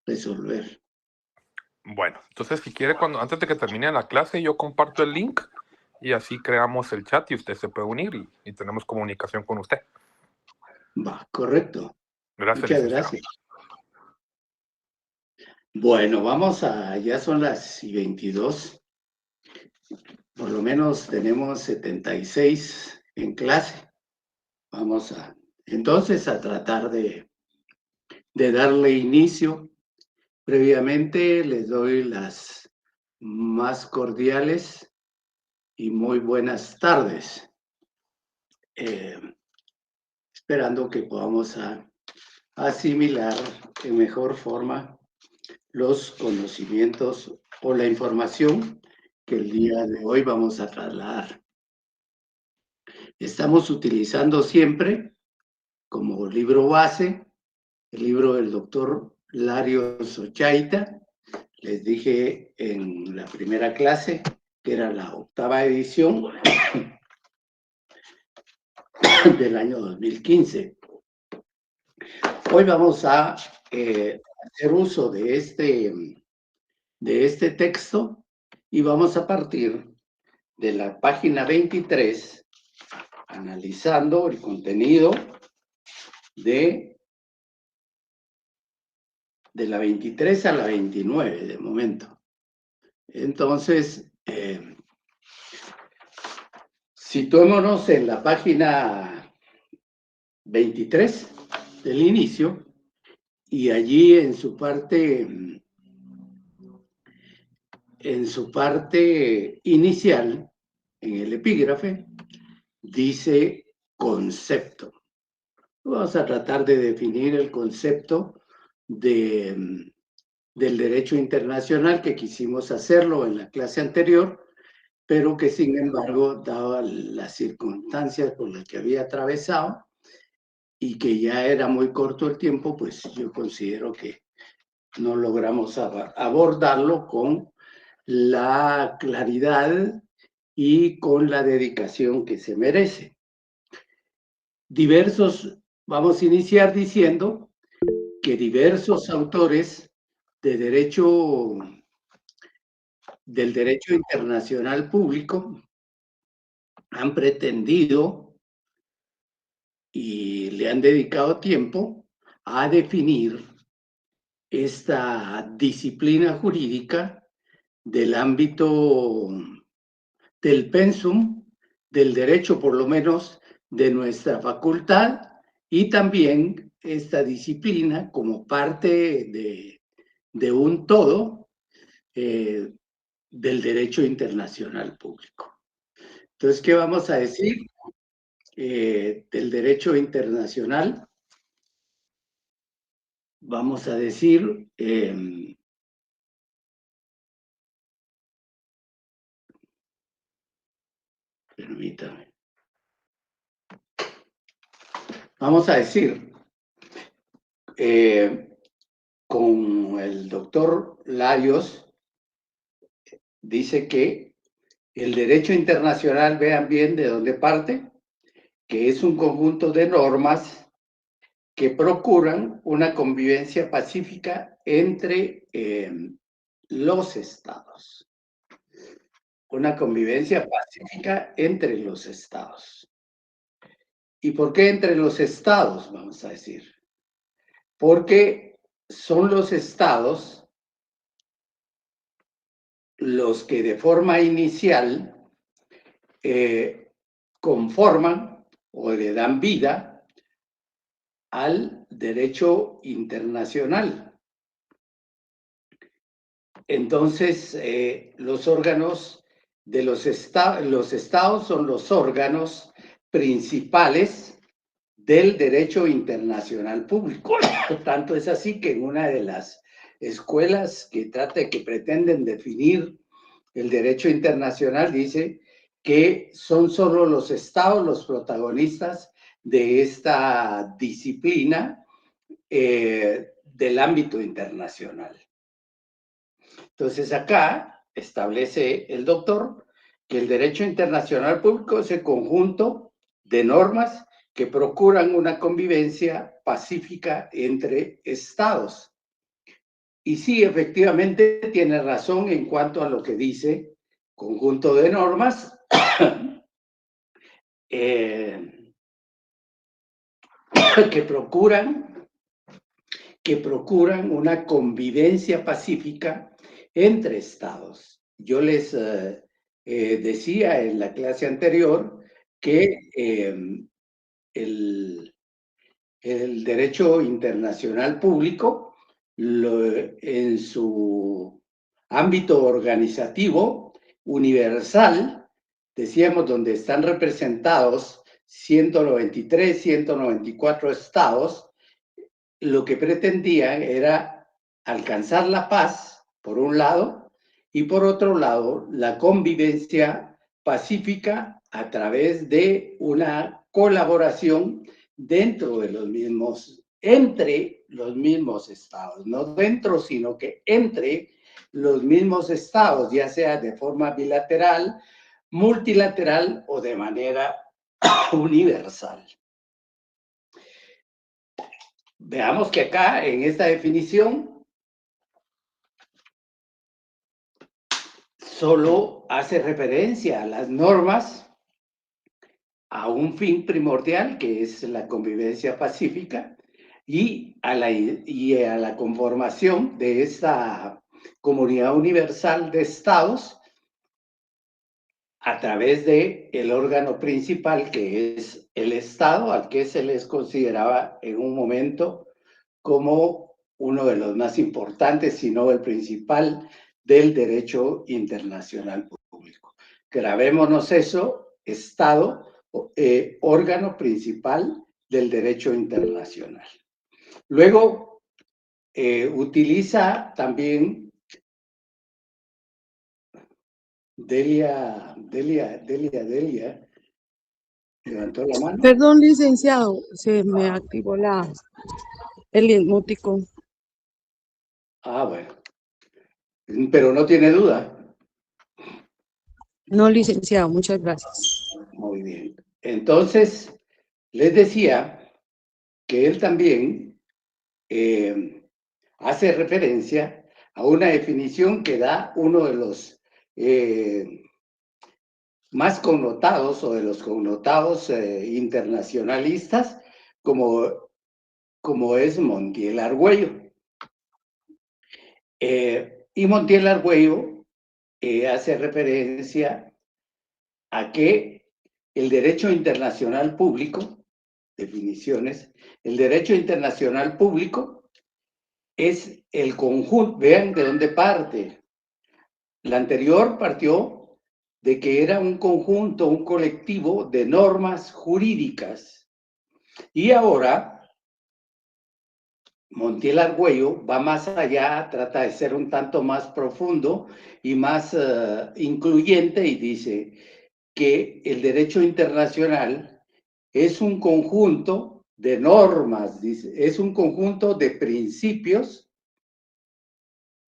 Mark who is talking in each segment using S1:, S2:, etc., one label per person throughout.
S1: resolver.
S2: Bueno, entonces si quiere, antes de que termine la clase, yo comparto el link y así creamos el chat y usted se puede unir y tenemos comunicación con usted.
S1: Va, correcto.
S2: Gracias,
S1: Muchas
S2: licenciado.
S1: gracias. Bueno, ya son las 22. Por lo menos tenemos 76 en clase. Vamos entonces a tratar de darle inicio. Previamente les doy las más cordiales y muy buenas tardes, esperando que podamos asimilar en mejor forma los conocimientos o la información que el día de hoy vamos a trasladar. Estamos utilizando siempre como libro base el libro del doctor Larios Ochaita. Les dije en la primera clase que era la 8ª edición del año 2015. Hoy vamos a hacer uso de este texto y vamos a partir de la página 23, analizando el contenido de la 23 a la 29 de momento. Entonces, situémonos en la página 23 del inicio y allí en su parte inicial, en el epígrafe, dice concepto. Vamos a tratar de definir el concepto del derecho internacional, que quisimos hacerlo en la clase anterior, pero que sin embargo, dadas las circunstancias por las que había atravesado y que ya era muy corto el tiempo, pues yo considero que no logramos abordarlo con la claridad y con la dedicación que se merece. Vamos a iniciar diciendo que diversos autores del derecho internacional público han pretendido y le han dedicado tiempo a definir esta disciplina jurídica del ámbito del pensum, del derecho por lo menos de nuestra facultad, y también esta disciplina como parte de un todo del derecho internacional público. Entonces, ¿qué vamos a decir del derecho internacional? Vamos a decir permítame. Vamos a decir, con el doctor Larios, dice que el derecho internacional, vean bien de dónde parte, que es un conjunto de normas que procuran una convivencia pacífica entre los estados. Una convivencia pacífica entre los estados. ¿Y por qué entre los estados, vamos a decir? Porque son los estados los que de forma inicial conforman o le dan vida al derecho internacional. Entonces, los órganos de los estados son los órganos principales del derecho internacional público. Tanto es así que en una de las escuelas que pretenden definir el derecho internacional dice que son solo los estados los protagonistas de esta disciplina del ámbito internacional. Entonces acá establece el doctor que el derecho internacional público es el conjunto de normas que procuran una convivencia pacífica entre estados. Y sí, efectivamente tiene razón en cuanto a lo que dice conjunto de normas que procuran una convivencia pacífica entre estados. Yo les decía en la clase anterior que el derecho internacional público, en su ámbito organizativo universal, decíamos, donde están representados 193, 194 estados, lo que pretendían era alcanzar la paz, por un lado, y por otro lado, la convivencia pacífica a través de una colaboración dentro de los mismos, entre los mismos estados, no dentro, sino que entre los mismos estados, ya sea de forma bilateral, multilateral o de manera universal. Veamos que acá, en esta definición, solo hace referencia a las normas, a un fin primordial, que es la convivencia pacífica, y a la conformación de esta comunidad universal de estados a través de el órgano principal, que es el Estado, al que se les consideraba en un momento como uno de los más importantes, si no el principal, del derecho internacional público. Grabémonos eso: Estado, órgano principal del derecho internacional. Luego, utiliza también Delia, levantó la mano.
S3: Perdón, licenciado, se me activó el emoticón.
S1: Ah, bueno. Pero no tiene duda.
S3: No, licenciado, muchas gracias.
S1: Muy bien. Entonces, les decía que él también hace referencia a una definición que da uno de los más connotados, o de los connotados internacionalistas, como es Montiel Argüello. Y Montiel Argüello hace referencia a que el derecho internacional público, definiciones, el derecho internacional público es el conjunto. Vean de dónde parte. La anterior partió de que era un conjunto, un colectivo de normas jurídicas. Y ahora Montiel Argüello va más allá, trata de ser un tanto más profundo y más incluyente, y dice que el derecho internacional es un conjunto de normas, dice, es un conjunto de principios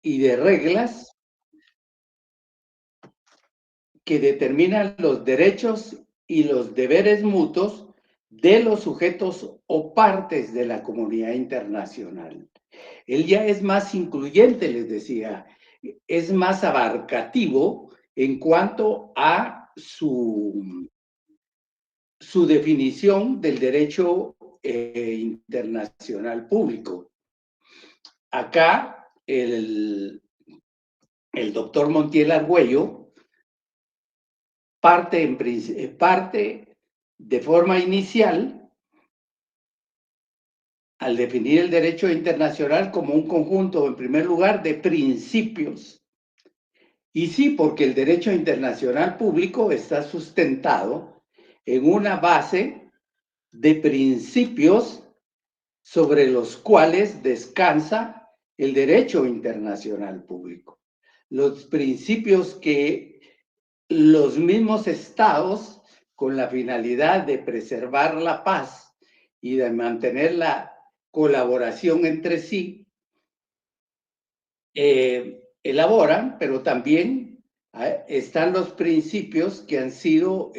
S1: y de reglas que determinan los derechos y los deberes mutuos de los sujetos o partes de la comunidad internacional. Él ya es más incluyente, les decía, es más abarcativo en cuanto a su definición del derecho internacional público. Acá el doctor Montiel Argüello parte de forma inicial al definir el derecho internacional como un conjunto, en primer lugar, de principios. Y sí, porque el derecho internacional público está sustentado en una base de principios sobre los cuales descansa el derecho internacional público. Los principios que los mismos estados, con la finalidad de preservar la paz y de mantener la colaboración entre sí, elaboran, pero también están los principios que han sido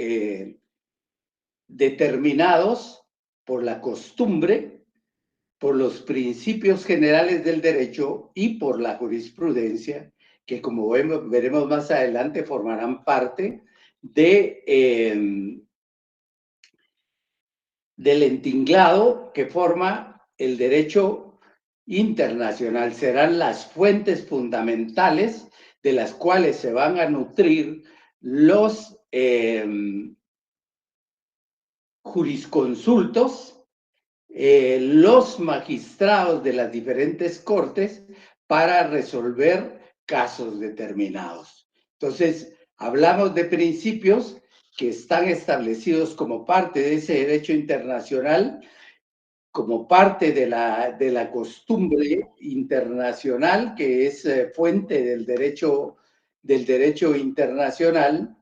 S1: determinados por la costumbre por los principios generales del derecho y por la jurisprudencia, que como veremos más adelante formarán parte del entinglado que forma el derecho internacional. Serán las fuentes fundamentales de las cuales se van a nutrir los jurisconsultos, los magistrados de las diferentes cortes para resolver casos determinados. Entonces, hablamos de principios que están establecidos como parte de ese derecho internacional, como parte de la costumbre internacional, que es fuente del derecho internacional,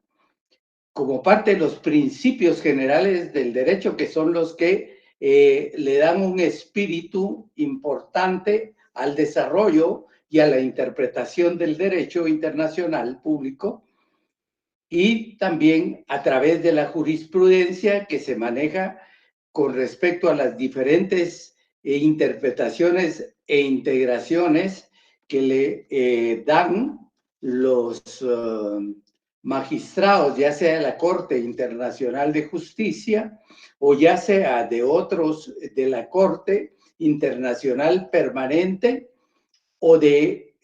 S1: como parte de los principios generales del derecho, que son los que le dan un espíritu importante al desarrollo y a la interpretación del derecho internacional público, y también a través de la jurisprudencia que se maneja con respecto a las diferentes interpretaciones e integraciones que le dan los magistrados, ya sea de la Corte Internacional de Justicia o ya sea de otros de la Corte Internacional Permanente o de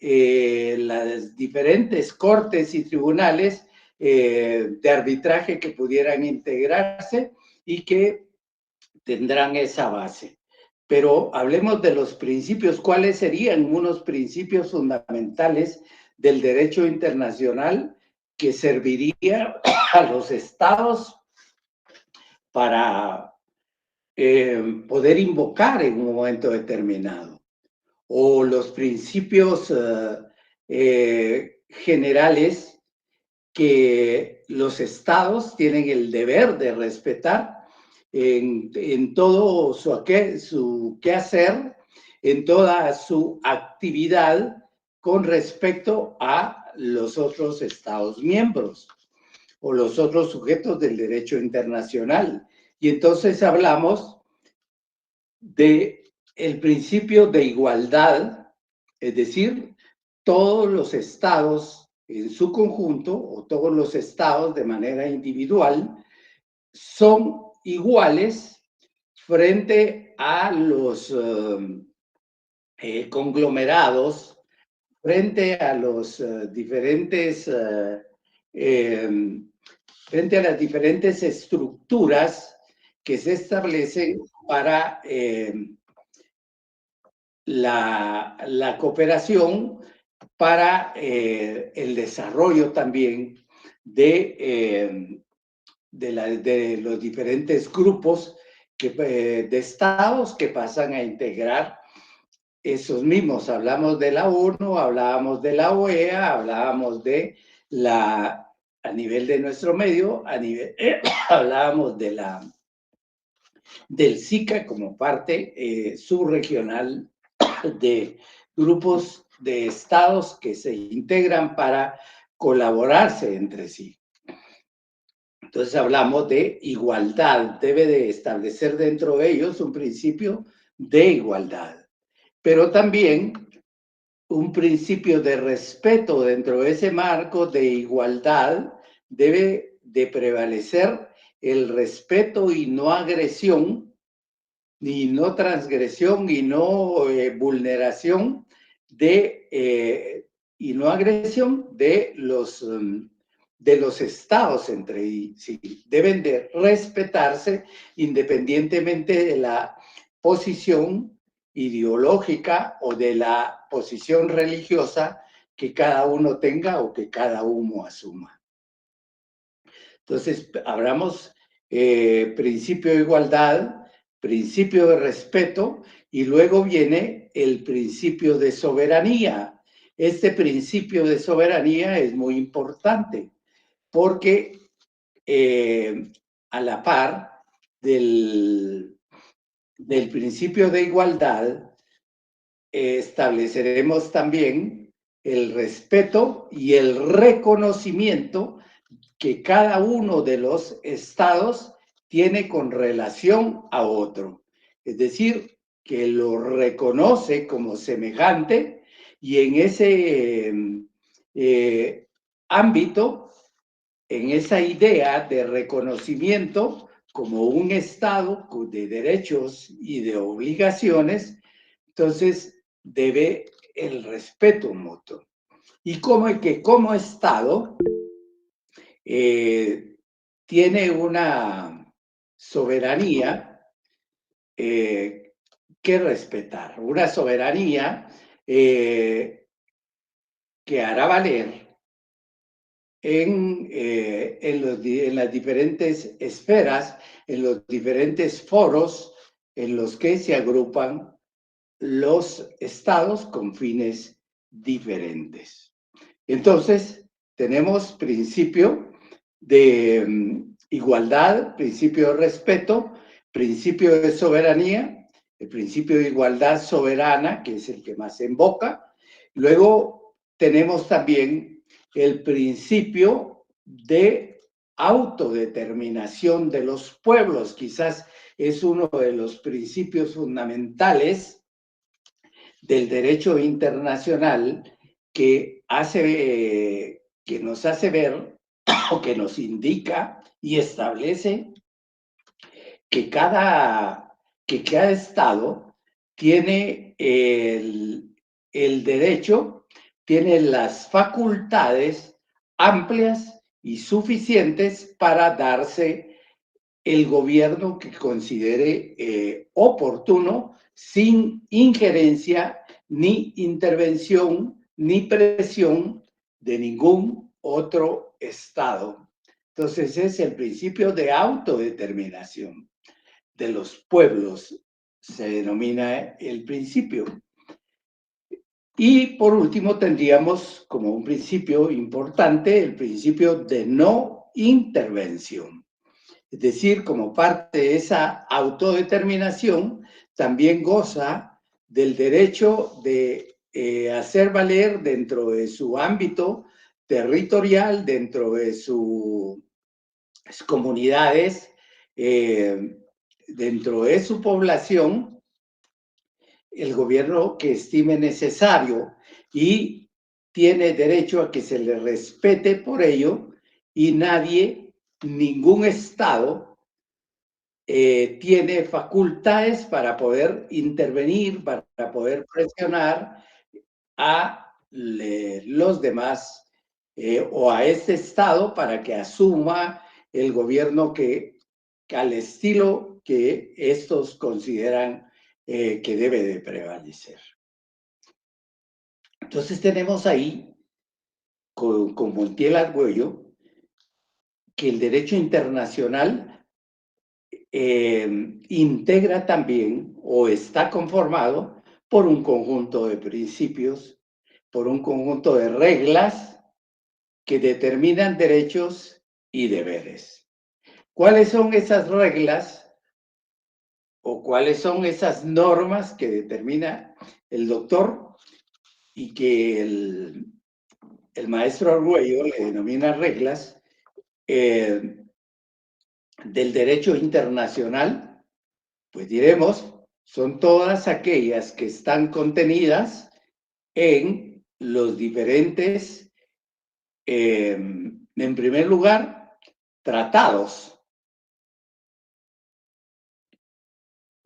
S1: las diferentes cortes y tribunales de arbitraje que pudieran integrarse y que tendrán esa base. Pero hablemos de los principios. ¿Cuáles serían unos principios fundamentales del derecho internacional que serviría a los estados para poder invocar en un momento determinado? O los principios generales que los estados tienen el deber de respetar en todo su quehacer, en toda su actividad con respecto a los otros estados miembros o los otros sujetos del derecho internacional. Y entonces hablamos de el principio de igualdad, es decir, todos los estados en su conjunto o todos los estados de manera individual son iguales frente a los conglomerados, frente a los frente a las diferentes estructuras que se establecen para la cooperación, para el desarrollo también de los diferentes grupos de estados que pasan a integrar esos mismos. Hablamos de la ONU, hablábamos de la OEA, hablábamos de a nivel de nuestro medio, hablábamos del SICA como parte subregional de grupos de estados que se integran para colaborarse entre sí. Entonces hablamos de igualdad, debe de establecer dentro de ellos un principio de igualdad, pero también un principio de respeto dentro de ese marco de igualdad. Debe de prevalecer el respeto y no agresión, ni no transgresión y no vulneración y no agresión de los estados entre sí. Deben de respetarse independientemente de la posición ideológica o de la posición religiosa que cada uno tenga o que cada uno asuma. Entonces, hablamos principio de igualdad, principio de respeto, y luego viene el principio de soberanía. Este principio de soberanía es muy importante porque a la par del principio de igualdad, estableceremos también el respeto y el reconocimiento que cada uno de los estados tiene con relación a otro. Es decir, que lo reconoce como semejante y en ese ámbito, en esa idea de reconocimiento como un Estado de derechos y de obligaciones, entonces debe el respeto mutuo. Y como Estado tiene una soberanía que respetar, una soberanía que hará valer en las diferentes esferas, en los diferentes foros en los que se agrupan los estados con fines diferentes. Entonces, tenemos principio de igualdad, principio de respeto, principio de soberanía, el principio de igualdad soberana, que es el que más se invoca. Luego tenemos también el principio de autodeterminación de los pueblos, quizás es uno de los principios fundamentales del derecho internacional que nos hace ver o que nos indica y establece que cada estado tiene el derecho, tiene las facultades amplias y suficientes para darse el gobierno que considere oportuno, sin injerencia, ni intervención, ni presión de ningún otro Estado. Entonces es el principio de autodeterminación de los pueblos, se denomina el principio. Y por último tendríamos como un principio importante el principio de no intervención. Es decir, como parte de esa autodeterminación, también goza del derecho de hacer valer dentro de su ámbito territorial, dentro de sus comunidades, dentro de su población, el gobierno que estime necesario y tiene derecho a que se le respete por ello y ningún Estado tiene facultades para poder intervenir, para poder presionar a los demás o a este Estado para que asuma el gobierno que al estilo que estos consideran que debe de prevalecer. Entonces tenemos ahí, con Montiel Argüello, que el derecho internacional integra también o está conformado por un conjunto de principios, por un conjunto de reglas que determinan derechos y deberes. ¿Cuáles son esas reglas o cuáles son esas normas que determina el doctor y que el maestro Argüello le denomina reglas del derecho internacional? Pues diremos, son todas aquellas que están contenidas en los diferentes, en primer lugar, tratados,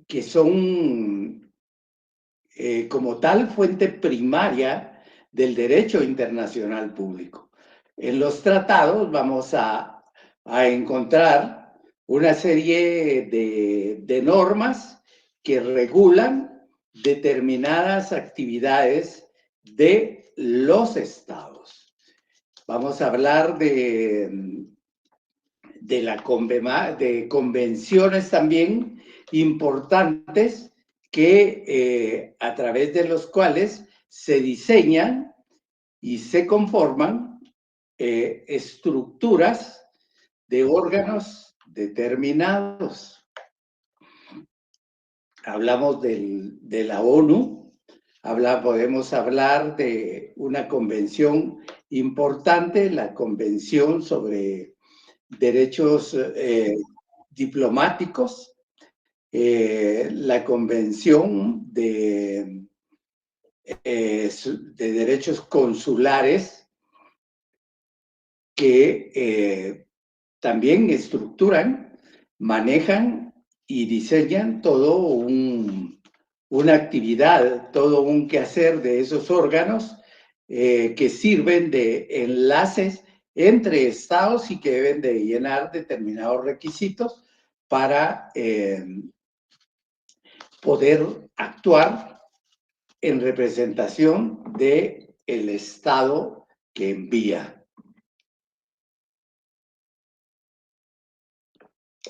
S1: que son como tal fuente primaria del derecho internacional público. En los tratados vamos a encontrar una serie de normas que regulan determinadas actividades de los estados. Vamos a hablar de convenciones también importantes que a través de los cuales se diseñan y se conforman estructuras de órganos determinados. Hablamos de la ONU, podemos hablar de una convención importante, la Convención sobre Derechos Diplomáticos, la Convención de Derechos Consulares, que también estructuran, manejan y diseñan todo una actividad, todo un quehacer de esos órganos que sirven de enlaces entre estados y que deben de llenar determinados requisitos para poder actuar en representación del estado que envía.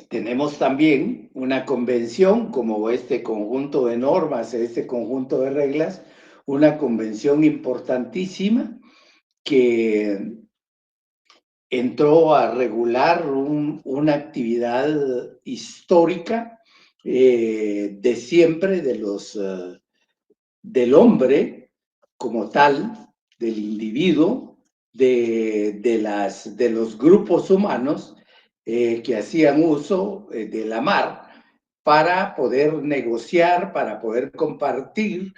S1: Tenemos también una convención, como este conjunto de normas, este conjunto de reglas, una convención importantísima que entró a regular una actividad histórica de siempre del hombre como tal, del individuo, de los grupos humanos que hacían uso de la mar para poder negociar, para poder compartir,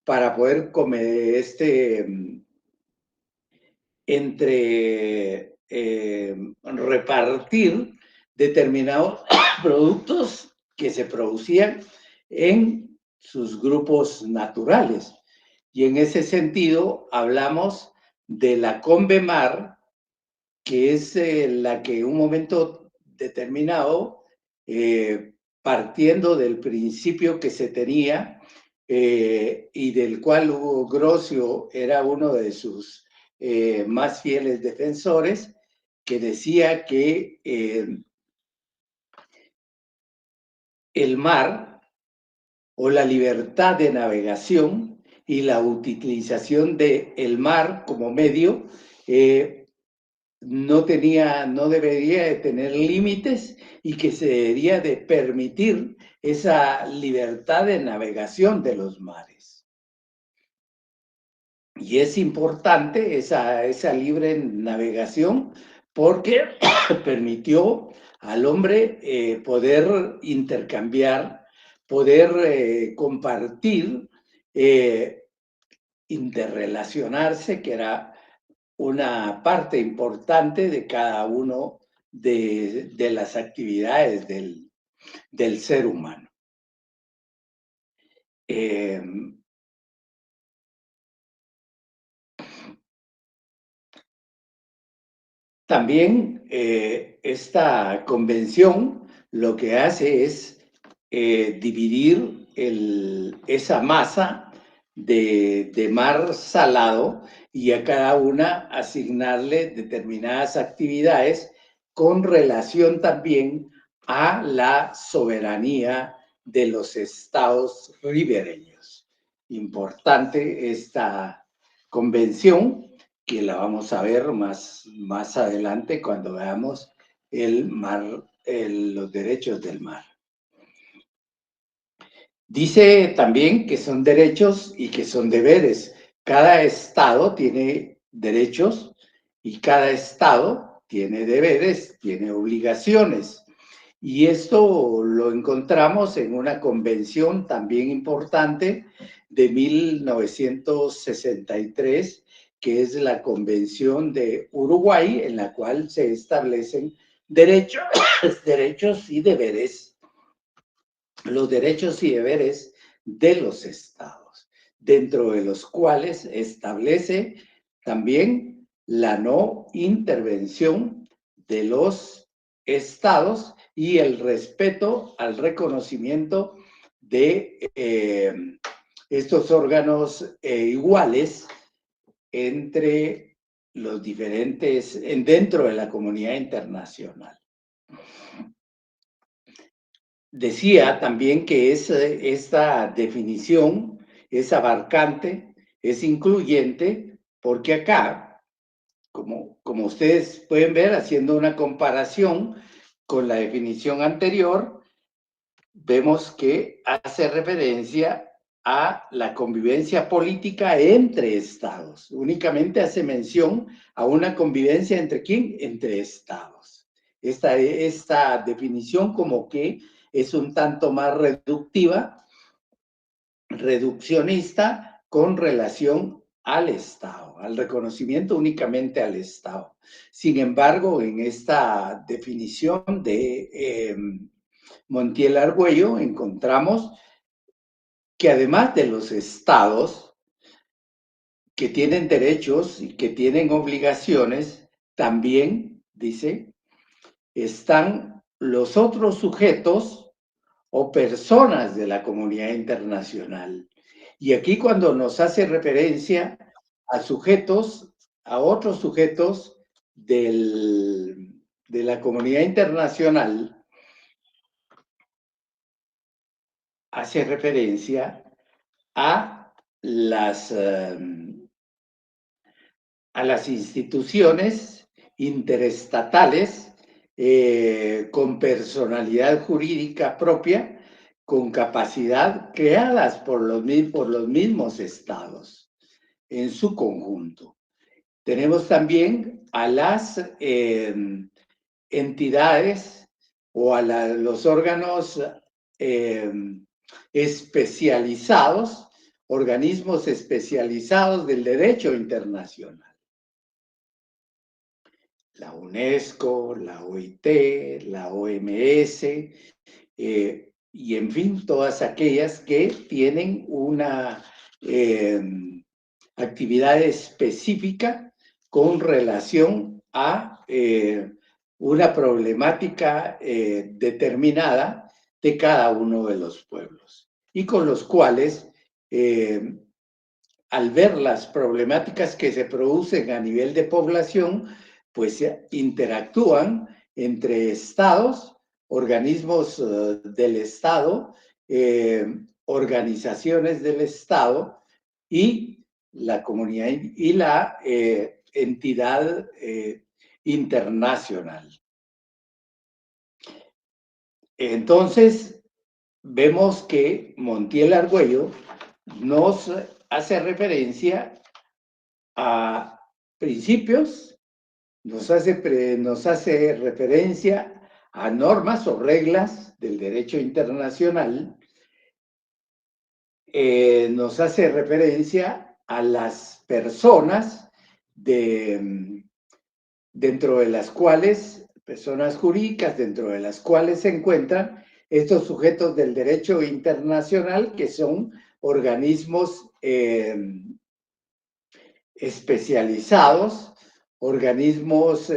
S1: para poder comer repartir determinados productos que se producían en sus grupos naturales. Y en ese sentido hablamos de la Convemar, que es la que en un momento determinado, partiendo del principio que se tenía y del cual Hugo Grocio era uno de sus más fieles defensores, que decía que el mar o la libertad de navegación y la utilización del mar como medio no debería de tener límites y que se debería de permitir esa libertad de navegación de los mares. Y es importante esa libre navegación porque permitió al hombre poder intercambiar, poder compartir, interrelacionarse, que era una parte importante de cada uno de las actividades del ser humano. También esta convención lo que hace es dividir esa masa de mar salado y a cada una asignarle determinadas actividades con relación también a la soberanía de los estados ribereños. Importante esta convención, que la vamos a ver más adelante cuando veamos los derechos del mar. Dice también que son derechos y que son deberes. Cada estado tiene derechos y cada estado tiene deberes, tiene obligaciones. Y esto lo encontramos en una convención también importante de 1963, que es la Convención de Uruguay, en la cual se establecen derechos y deberes, los derechos y deberes de los estados, dentro de los cuales establece también la no intervención de los estados y el respeto al reconocimiento de estos órganos iguales entre los diferentes, dentro de la comunidad internacional. Decía también que esta definición es abarcante, es incluyente, porque acá, como ustedes pueden ver, haciendo una comparación con la definición anterior, vemos que hace referencia a la convivencia política entre estados. Únicamente hace mención a una convivencia entre ¿quién? Entre estados. Esta definición como que es un tanto más reduccionista con relación al Estado, al reconocimiento únicamente al Estado. Sin embargo, en esta definición de Montiel Argüello encontramos que además de los estados que tienen derechos y que tienen obligaciones, también, dice, están los otros sujetos o personas de la comunidad internacional. Y aquí cuando nos hace referencia a sujetos, a otros sujetos de la comunidad internacional, hace referencia a las instituciones interestatales con personalidad jurídica propia, con capacidad creadas por los mismos estados en su conjunto. Tenemos también a las entidades o a los órganos especializados, organismos especializados del derecho internacional. La UNESCO, la OIT, la OMS, y en fin, todas aquellas que tienen una actividad específica con relación a una problemática determinada de cada uno de los pueblos y con los cuales, al ver las problemáticas que se producen a nivel de población, pues interactúan entre estados, organismos del Estado, organizaciones del Estado y la comunidad y la entidad internacional. Entonces, vemos que Montiel Argüello nos hace referencia a principios, nos hace referencia a normas o reglas del derecho internacional, nos hace referencia a las personas dentro de las cuales, personas jurídicas, dentro de las cuales se encuentran estos sujetos del derecho internacional, que son organismos especializados, organismos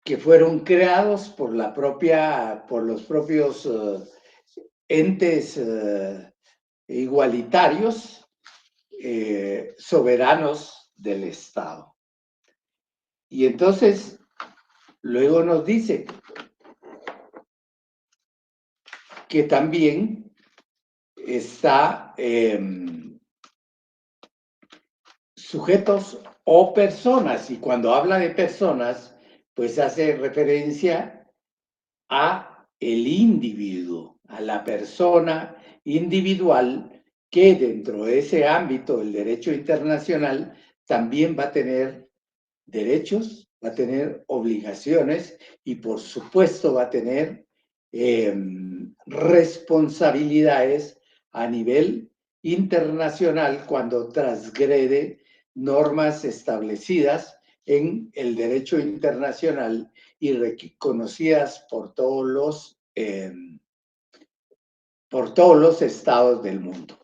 S1: que fueron creados por los propios entes igualitarios, soberanos del Estado. Y entonces, luego nos dice que también está sujetos o personas, y cuando habla de personas, pues hace referencia a el individuo, a la persona individual que dentro de ese ámbito del derecho internacional también va a tener derechos, va a tener obligaciones y por supuesto va a tener responsabilidades a nivel internacional cuando transgrede normas establecidas en el derecho internacional y reconocidas por todos los estados del mundo.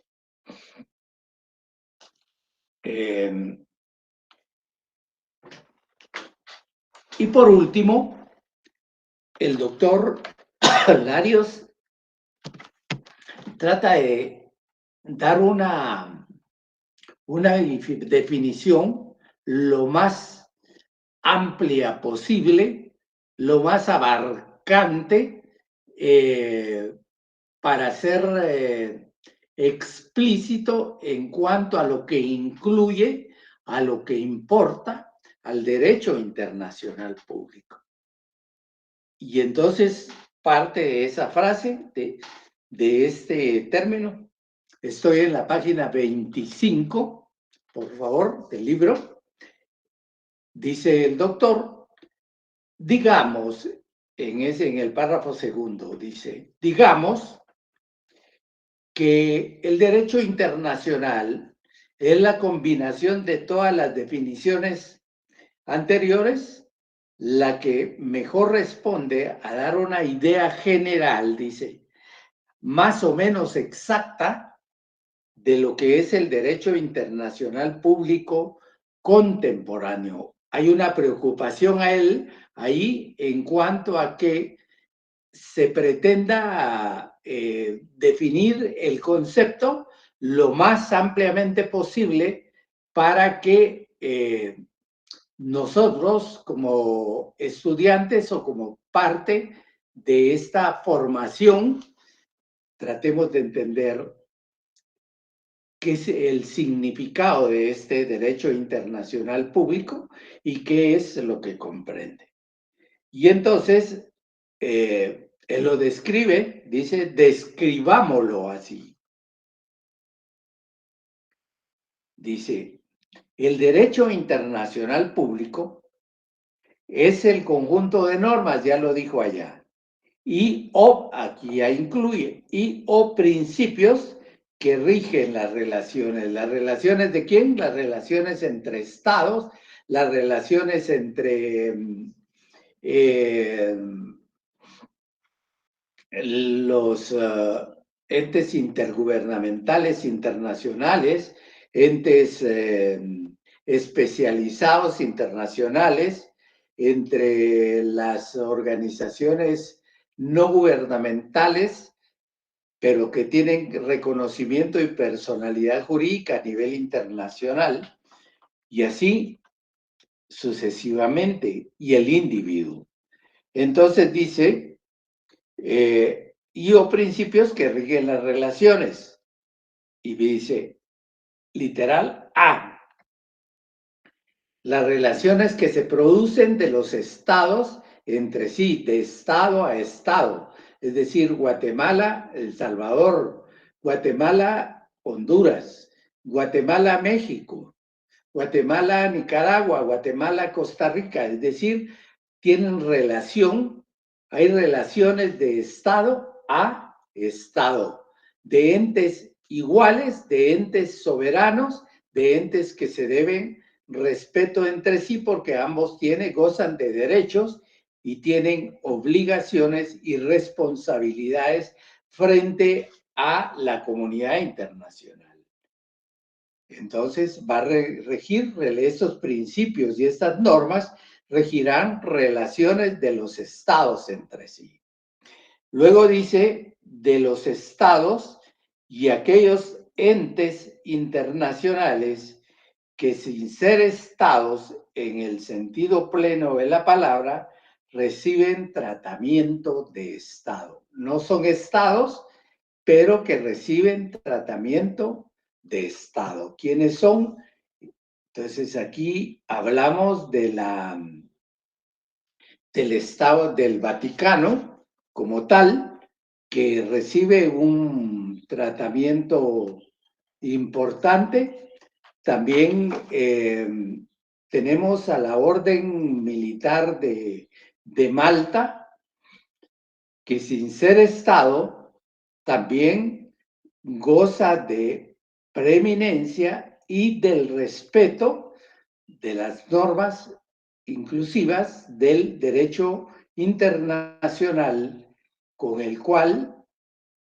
S1: Y por último, el doctor Larios trata de dar una definición lo más amplia posible, lo más abarcante, para ser explícito en cuanto a lo que incluye, a lo que importa al derecho internacional público. Y entonces parte de esa frase, de este término, estoy en la página 25, por favor, del libro. Dice el doctor, digamos, en el párrafo segundo, dice, digamos que el derecho internacional es la combinación de todas las definiciones anteriores, la que mejor responde a dar una idea general, dice, más o menos exacta de lo que es el derecho internacional público contemporáneo. Hay una preocupación ahí en cuanto a que se pretenda definir el concepto lo más ampliamente posible para que nosotros como estudiantes o como parte de esta formación tratemos de entender qué es el significado de este derecho internacional público y qué es lo que comprende. Y entonces, él lo describe, dice, describámoslo así. Dice, el derecho internacional público es el conjunto de normas, ya lo dijo allá, aquí ya incluye, o principios que rigen las relaciones. ¿Las relaciones de quién? Las relaciones entre estados, las relaciones entre los entes intergubernamentales internacionales, entes especializados internacionales, entre las organizaciones no gubernamentales, pero que tienen reconocimiento y personalidad jurídica a nivel internacional, y así sucesivamente, y el individuo. Entonces dice, o principios que rigen las relaciones. Y dice, literal, las relaciones que se producen de los estados entre sí, de estado a estado. Es decir, Guatemala, El Salvador, Guatemala, Honduras, Guatemala, México, Guatemala, Nicaragua, Guatemala, Costa Rica. Es decir, tienen relación, hay relaciones de estado a estado, de entes iguales, de entes soberanos, de entes que se deben respeto entre sí porque ambos gozan de derechos y tienen obligaciones y responsabilidades frente a la comunidad internacional. Entonces va a regir estos principios y estas normas regirán relaciones de los estados entre sí. Luego dice de los estados y aquellos entes internacionales que sin ser estados en el sentido pleno de la palabra, reciben tratamiento de estado. No son estados, pero que reciben tratamiento de estado. ¿Quiénes son? Entonces aquí hablamos del Estado del Vaticano como tal, que recibe un tratamiento importante. También tenemos a la Orden Militar de Malta, que sin ser Estado también goza de preeminencia y del respeto de las normas inclusivas del derecho internacional con el cual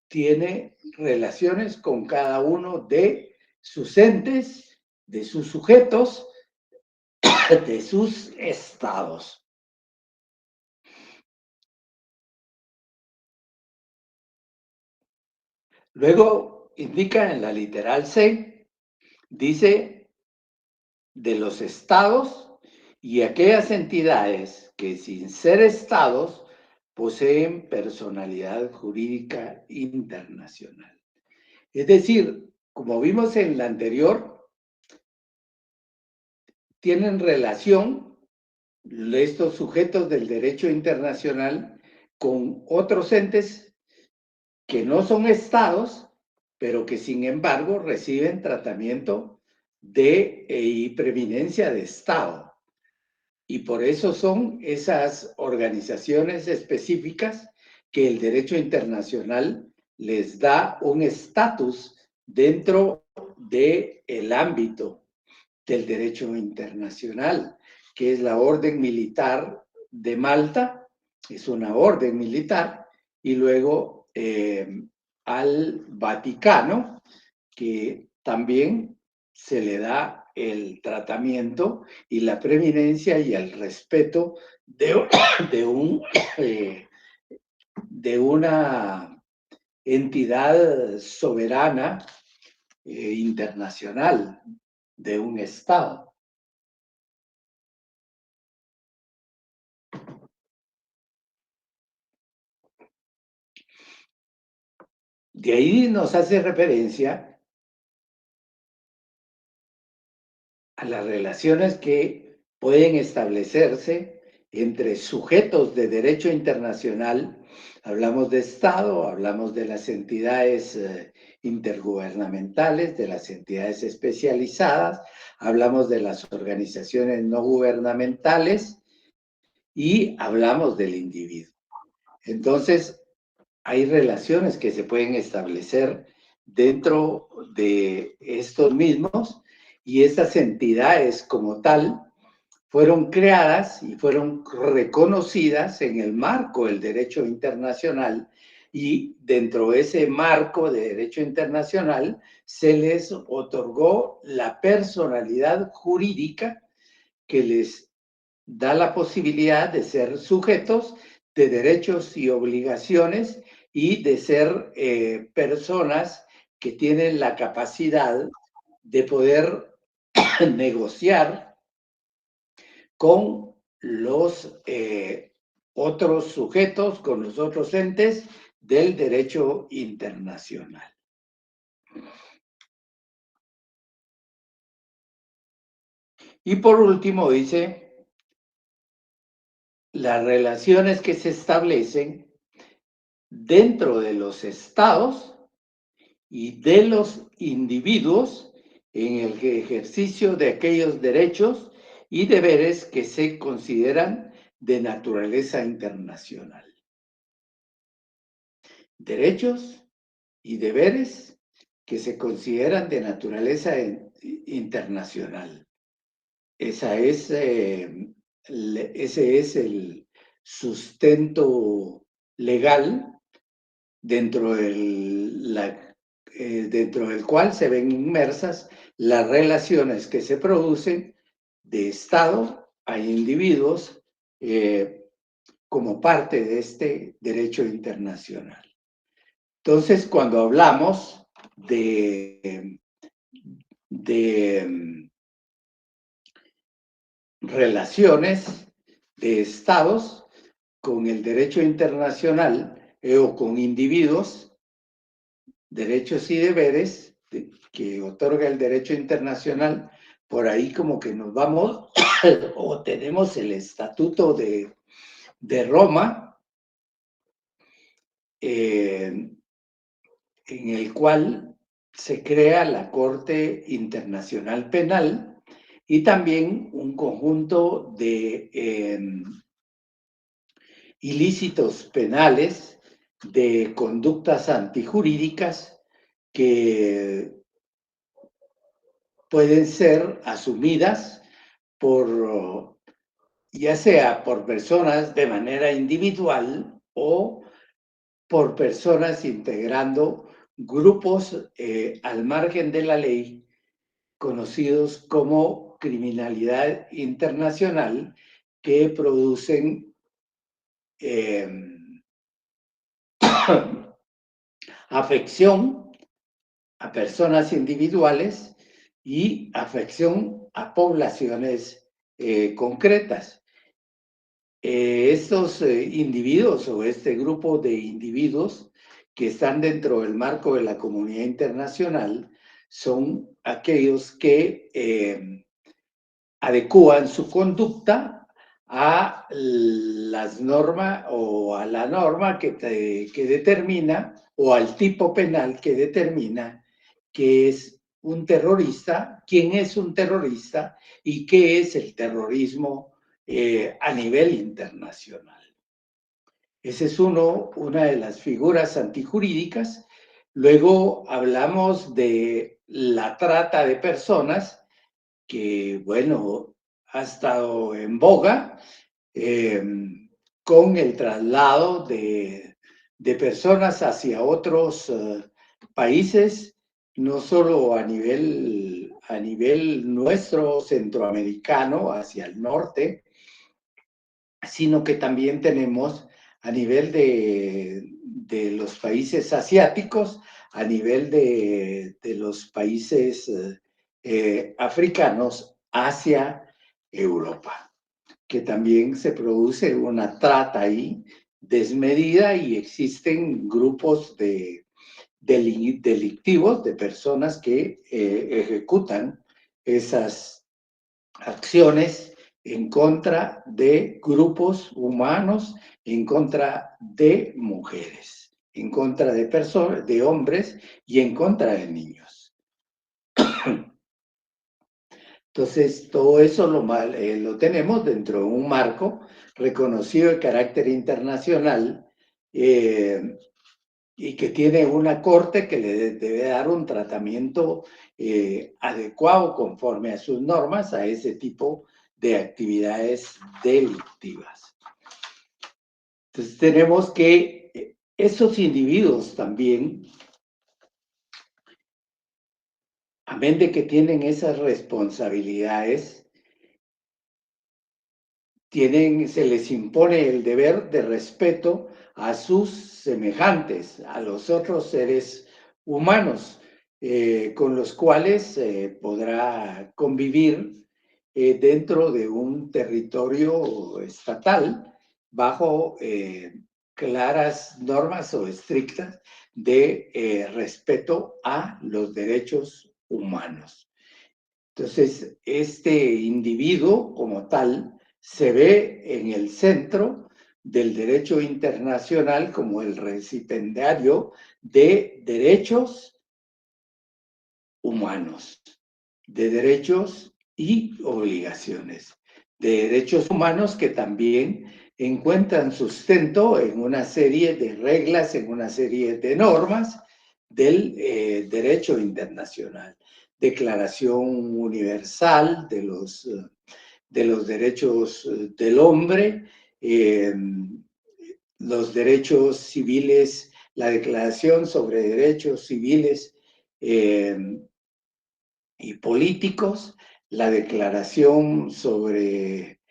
S1: tiene relaciones con cada uno de sus entes, de sus sujetos, de sus estados. Luego indica en la literal C, dice de los estados y aquellas entidades que sin ser estados poseen personalidad jurídica internacional. Es decir, como vimos en la anterior, tienen relación estos sujetos del derecho internacional con otros entes que no son estados, pero que sin embargo reciben tratamiento y preeminencia de estado. Y por eso son esas organizaciones específicas que el derecho internacional les da un estatus dentro del ámbito del derecho internacional, que es la Orden Militar de Malta, es una orden militar, y luego al Vaticano, que también se le da el tratamiento y la preeminencia y el respeto de una entidad soberana internacional, de un Estado. De ahí nos hace referencia a las relaciones que pueden establecerse entre sujetos de derecho internacional. Hablamos de Estado, hablamos de las entidades intergubernamentales, de las entidades especializadas, hablamos de las organizaciones no gubernamentales y hablamos del individuo. Entonces, hay relaciones que se pueden establecer dentro de estos mismos, y estas entidades como tal fueron creadas y fueron reconocidas en el marco del derecho internacional, y dentro de ese marco de derecho internacional se les otorgó la personalidad jurídica que les da la posibilidad de ser sujetos de derechos y obligaciones y de ser personas que tienen la capacidad de poder negociar con los otros sujetos, con los otros entes del derecho internacional. Y por último dice, las relaciones que se establecen dentro de los estados y de los individuos en el ejercicio de aquellos derechos y deberes que se consideran de naturaleza internacional. Derechos y deberes que se consideran de naturaleza internacional. Ese es el sustento legal dentro del cual se ven inmersas las relaciones que se producen de Estado a individuos como parte de este derecho internacional. Entonces, cuando hablamos de relaciones de Estados con el derecho internacional o con individuos, derechos y deberes que otorga el derecho internacional, por ahí como que nos vamos o tenemos el Estatuto de Roma, en el cual se crea la Corte Internacional Penal y también un conjunto de ilícitos penales, de conductas antijurídicas que pueden ser asumidas por, ya sea por personas de manera individual o por personas integrando grupos al margen de la ley, conocidos como criminalidad internacional, que producen afección a personas individuales y afección a poblaciones concretas. Estos individuos o este grupo de individuos que están dentro del marco de la comunidad internacional son aquellos que adecúan su conducta a las normas o a la norma que determina, o al tipo penal que determina qué es un terrorista, quién es un terrorista y qué es el terrorismo a nivel internacional. Esa es una de las figuras antijurídicas. Luego hablamos de la trata de personas, que, bueno, ha estado en boga con el traslado de personas hacia otros países, no solo a nivel nuestro centroamericano, hacia el norte, sino que también tenemos a nivel de los países asiáticos, a nivel de los países africanos hacia Europa, que también se produce una trata ahí desmedida y existen grupos delictivos de personas que ejecutan esas acciones en contra de grupos humanos, en contra de mujeres, en contra de personas, de hombres y en contra de niños. Entonces, todo eso lo tenemos dentro de un marco reconocido de carácter internacional y que tiene una corte que le debe dar un tratamiento adecuado conforme a sus normas a ese tipo de actividades delictivas. Entonces tenemos que esos individuos también, amén de que tienen esas responsabilidades, se les impone el deber de respeto a sus semejantes, a los otros seres humanos, con los cuales podrá convivir dentro de un territorio estatal bajo claras normas o estrictas de respeto a los derechos humanos. Entonces, este individuo como tal se ve en el centro del derecho internacional como el recipiendario de derechos humanos, de derechos y obligaciones, de derechos humanos que también encuentran sustento en una serie de reglas, en una serie de normas del derecho internacional. Declaración Universal de los Derechos del Hombre, los derechos civiles, la Declaración sobre Derechos Civiles y Políticos, la Declaración sobre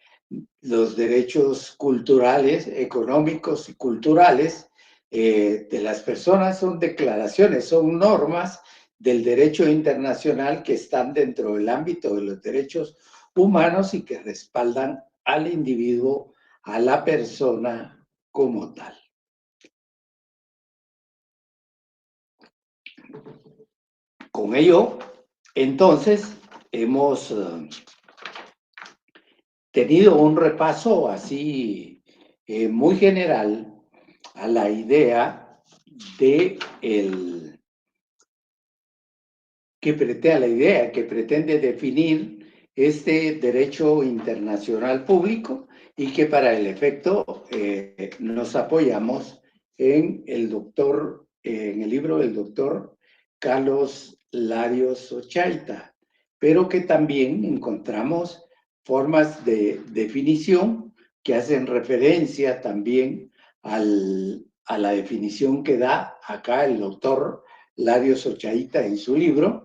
S1: los derechos culturales, económicos y culturales de las personas, son declaraciones, son normas del derecho internacional que están dentro del ámbito de los derechos humanos y que respaldan al individuo, a la persona como tal. Con ello, entonces, hemos tenido un repaso así muy general a la idea que pretende definir este derecho internacional público y que para el efecto nos apoyamos en el libro del doctor Carlos Larios Ochaita, pero que también encontramos formas de definición que hacen referencia también a la definición que da acá el doctor Larios Ochaita en su libro.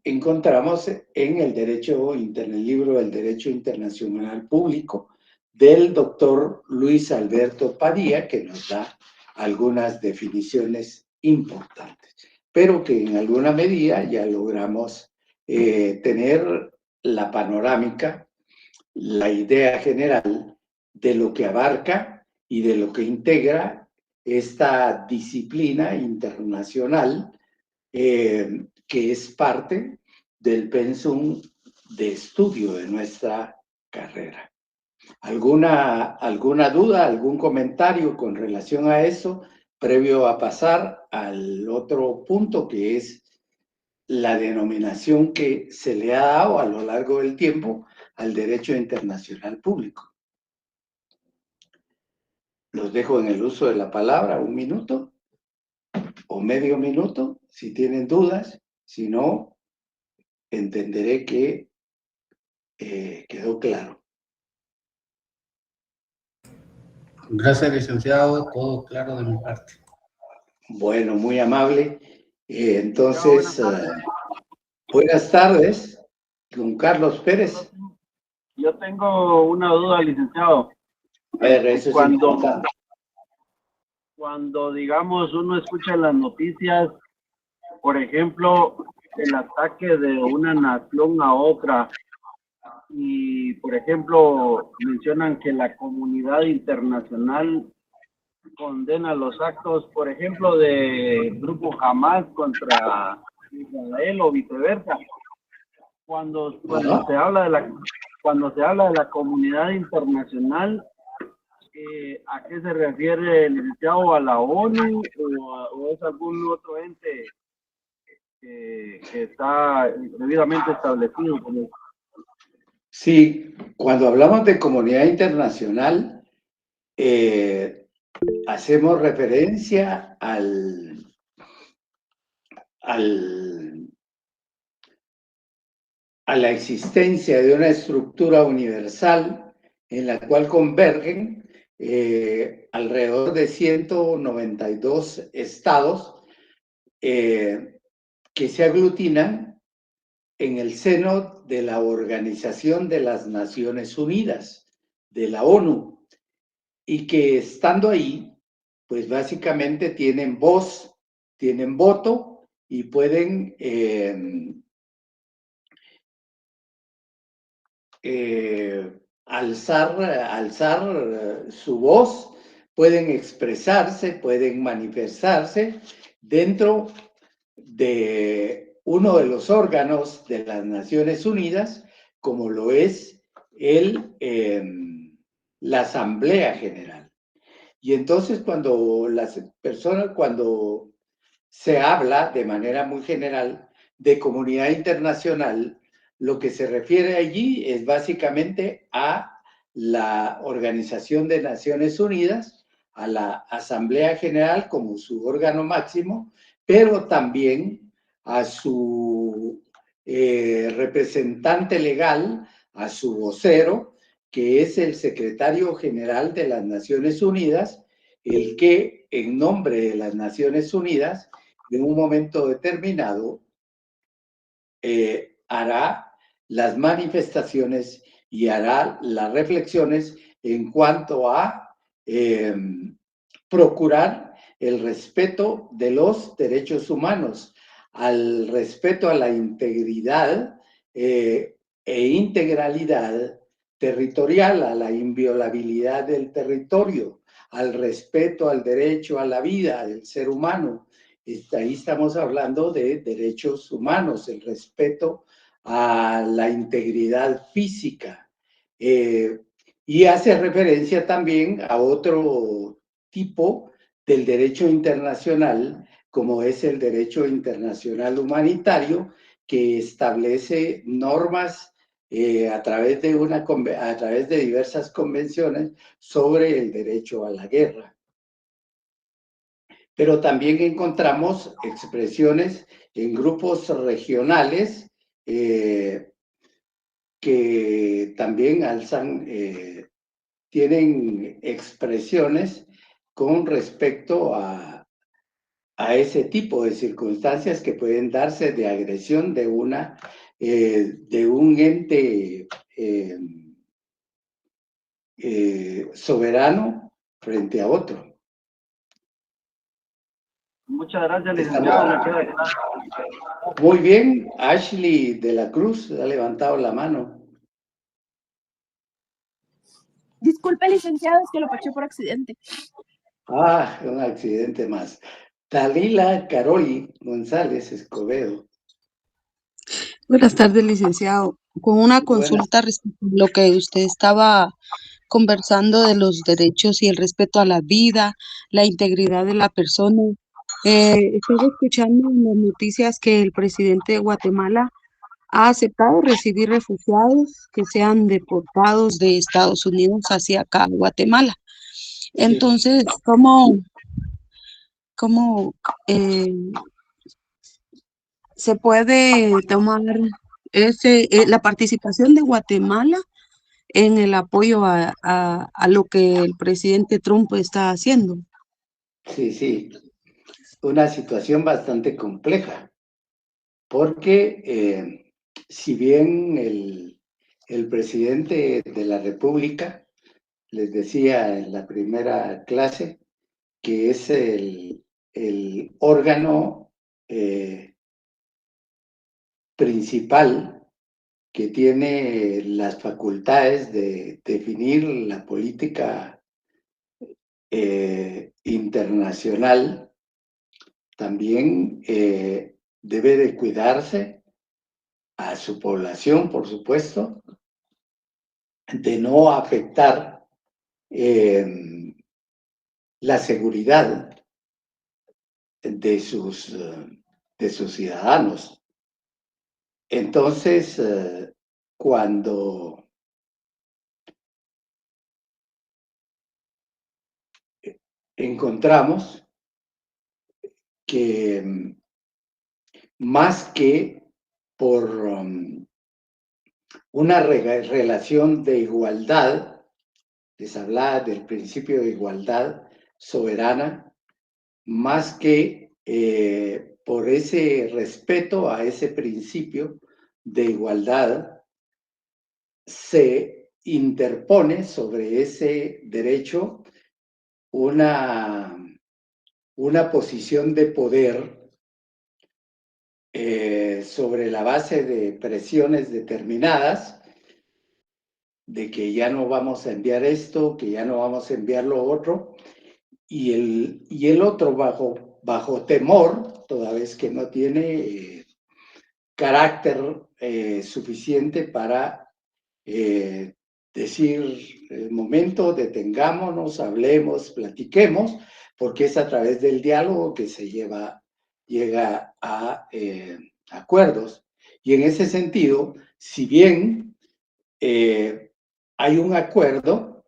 S1: Encontramos en el libro del Derecho Internacional Público del doctor Luis Alberto Padilla, que nos da algunas definiciones importantes, pero que en alguna medida ya logramos tener la panorámica, la idea general de lo que abarca y de lo que integra esta disciplina internacional que es parte del pensum de estudio de nuestra carrera. ¿Alguna duda, algún comentario con relación a eso, previo a pasar al otro punto, que es la denominación que se le ha dado a lo largo del tiempo al derecho internacional público. Los dejo en el uso de la palabra 1 minuto o medio minuto, si tienen dudas. Si no, entenderé que quedó claro.
S4: Gracias, licenciado. Todo claro de mi parte.
S1: Bueno, muy amable. Entonces, buenas tardes, don Carlos Pérez.
S5: Yo tengo una duda, licenciado.
S1: A ver, eso es importante.
S5: Cuando, digamos, uno escucha las noticias, por ejemplo, el ataque de una nación a otra, y, por ejemplo, mencionan que la comunidad internacional condena los actos, por ejemplo, de grupo Hamas contra Israel o viceversa. Cuando se habla de la comunidad internacional, ¿a qué se refiere el licenciado? ¿A la ONU o es algún otro ente que está debidamente establecido?
S1: Sí, cuando hablamos de comunidad internacional, hacemos referencia a la existencia de una estructura universal en la cual convergen alrededor de 192 estados que se aglutinan en el seno de la Organización de las Naciones Unidas, de la ONU, y que estando ahí, pues básicamente tienen voz, tienen voto y pueden alzar su voz, pueden expresarse, pueden manifestarse dentro de uno de los órganos de las Naciones Unidas, como lo es la Asamblea General. Y entonces cuando se habla de manera muy general de comunidad internacional, lo que se refiere allí es básicamente a la Organización de Naciones Unidas, a la Asamblea General como su órgano máximo, pero también a su representante legal, a su vocero, que es el secretario general de las Naciones Unidas, el que en nombre de las Naciones Unidas, en un momento determinado, hará las manifestaciones y hará las reflexiones en cuanto a procurar el respeto de los derechos humanos, al respeto a la integridad e integralidad territorial, a la inviolabilidad del territorio, al respeto al derecho a la vida del ser humano. Ahí estamos hablando de derechos humanos, el respeto a la integridad física. Y hace referencia también a otro tipo del derecho internacional, como es el derecho internacional humanitario, que establece normas a través de diversas convenciones sobre el derecho a la guerra. Pero también encontramos expresiones en grupos regionales que también tienen expresiones con respecto a ese tipo de circunstancias que pueden darse de agresión de un ente soberano frente a otro.
S5: Muchas gracias, licenciado. Me queda claro.
S1: Muy bien, Ashley de la Cruz ha levantado la mano.
S6: Disculpe, licenciado, es que lo paché por accidente.
S1: Ah, un accidente más. Dalila Caroli González Escobedo.
S3: Buenas tardes, licenciado. Con una consulta respecto a lo que usted estaba conversando de los derechos y el respeto a la vida, la integridad de la persona. Estoy escuchando en las noticias que el presidente de Guatemala ha aceptado recibir refugiados que sean deportados de Estados Unidos hacia acá, a Guatemala.
S1: Sí,
S3: Entonces, cómo se puede tomar la participación de Guatemala en el apoyo a lo que el presidente Trump está haciendo?
S1: sí, una situación bastante compleja, porque si bien el presidente de la República les decía en la primera clase que es el órgano principal que tiene las facultades de definir la política internacional, también debe de cuidarse a su población, por supuesto, de no afectar la seguridad de sus ciudadanos. Entonces, cuando encontramos que más que por una relación de igualdad, les hablaba del principio de igualdad soberana, más que por ese respeto a ese principio de igualdad, se interpone sobre ese derecho una posición de poder sobre la base de presiones determinadas, de que ya no vamos a enviar esto, que ya no vamos a enviar lo otro, y el otro bajo temor, toda vez que no tiene carácter suficiente para decir, momento, detengámonos, hablemos, platiquemos, porque es a través del diálogo que se llega a acuerdos. Y en ese sentido, si bien hay un acuerdo,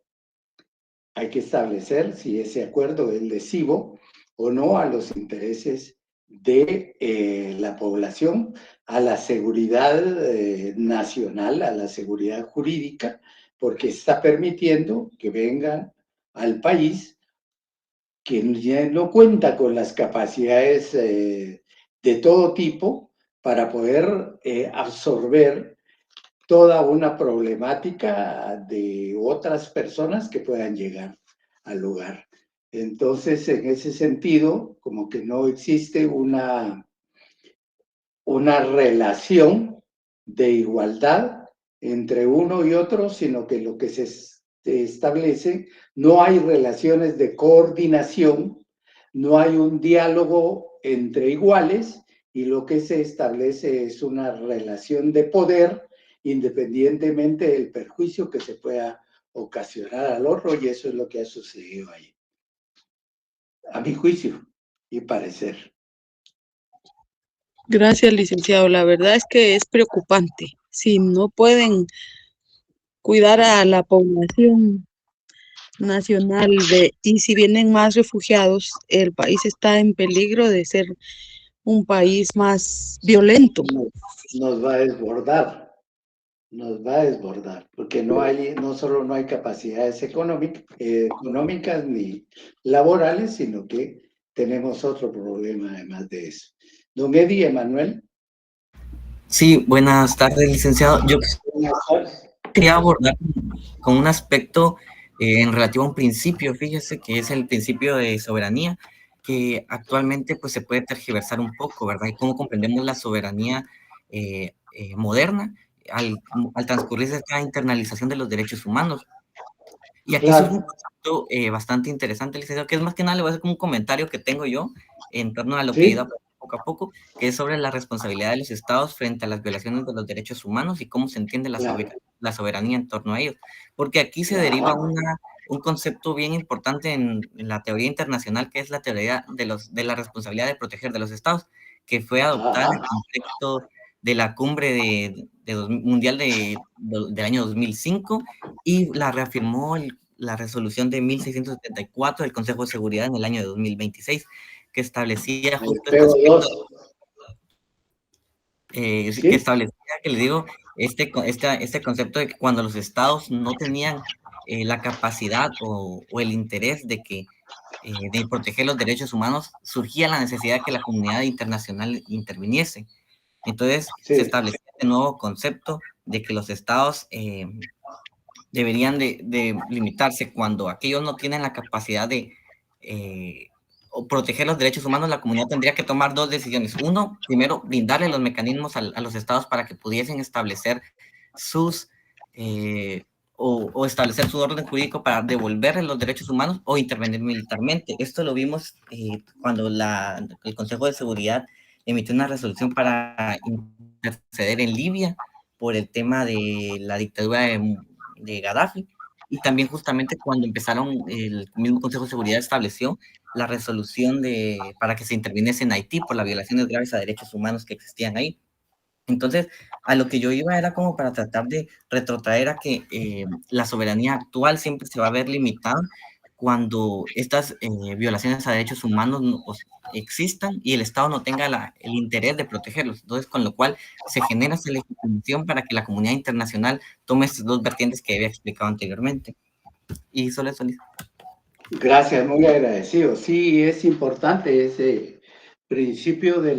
S1: hay que establecer si ese acuerdo es lesivo o no a los intereses de la población, a la seguridad nacional, a la seguridad jurídica, porque está permitiendo que vengan al país que ya no cuenta con las capacidades de todo tipo para poder absorber toda una problemática de otras personas que puedan llegar al lugar. Entonces, en ese sentido, como que no existe una relación de igualdad entre uno y otro, sino que lo que se establece, no hay relaciones de coordinación, no hay un diálogo entre iguales, y lo que se establece es una relación de poder independientemente del perjuicio que se pueda ocasionar al otro, y eso es lo que ha sucedido ahí, a mi juicio y parecer.
S3: Gracias, licenciado. La verdad es que es preocupante. Si no pueden cuidar a la población nacional y si vienen más refugiados, el país está en peligro de ser un país más violento.
S1: Nos va a desbordar, porque no solo no hay capacidades económicas ni laborales, sino que tenemos otro problema además de eso. Don Eddie Emanuel.
S7: Sí, buenas tardes, licenciado. Yo quería abordar con un aspecto en relativo a un principio, fíjese, que es el principio de soberanía, que actualmente pues se puede tergiversar un poco, ¿verdad? Y cómo comprendemos la soberanía moderna al transcurrir esta internalización de los derechos humanos. Y aquí surge un concepto bastante interesante, licenciado, que es más que nada le voy a hacer como un comentario que tengo yo en torno a lo que he ido poco a poco, que es sobre la responsabilidad de los estados frente a las violaciones de los derechos humanos y cómo se entiende la soberanía en torno a ellos. Porque aquí se deriva un concepto bien importante en la teoría internacional, que es la teoría de la responsabilidad de proteger de los estados, que fue adoptada en el contexto de la cumbre mundial del año 2005 y la reafirmó la resolución de 1674 del Consejo de Seguridad en el año de 2026, que establecía justo este aspecto, que establecía, que le digo, este concepto de que cuando los estados no tenían la capacidad o el interés de proteger los derechos humanos, surgía la necesidad de que la comunidad internacional interviniese. Entonces, se establecía este nuevo concepto de que los estados deberían de limitarse cuando aquellos no tienen la capacidad de proteger los derechos humanos. La comunidad tendría que tomar dos decisiones. Uno, primero, brindarle los mecanismos a los estados para que pudiesen establecer o establecer su orden jurídico para devolverle los derechos humanos o intervenir militarmente. Esto lo vimos cuando el Consejo de Seguridad emitió una resolución para interceder en Libia por el tema de la dictadura de Gaddafi, y también justamente cuando el mismo Consejo de Seguridad estableció la resolución para que se interviniese en Haití por las violaciones graves a derechos humanos que existían ahí. Entonces, a lo que yo iba era como para tratar de retrotraer a que la soberanía actual siempre se va a ver limitada cuando estas violaciones a derechos humanos existan y el Estado no tenga el interés de protegerlos. Entonces, con lo cual se genera esa legitimación para que la comunidad internacional tome estas dos vertientes que había explicado anteriormente. Y solo eso.
S1: Gracias, muy agradecido. Sí, es importante ese principio de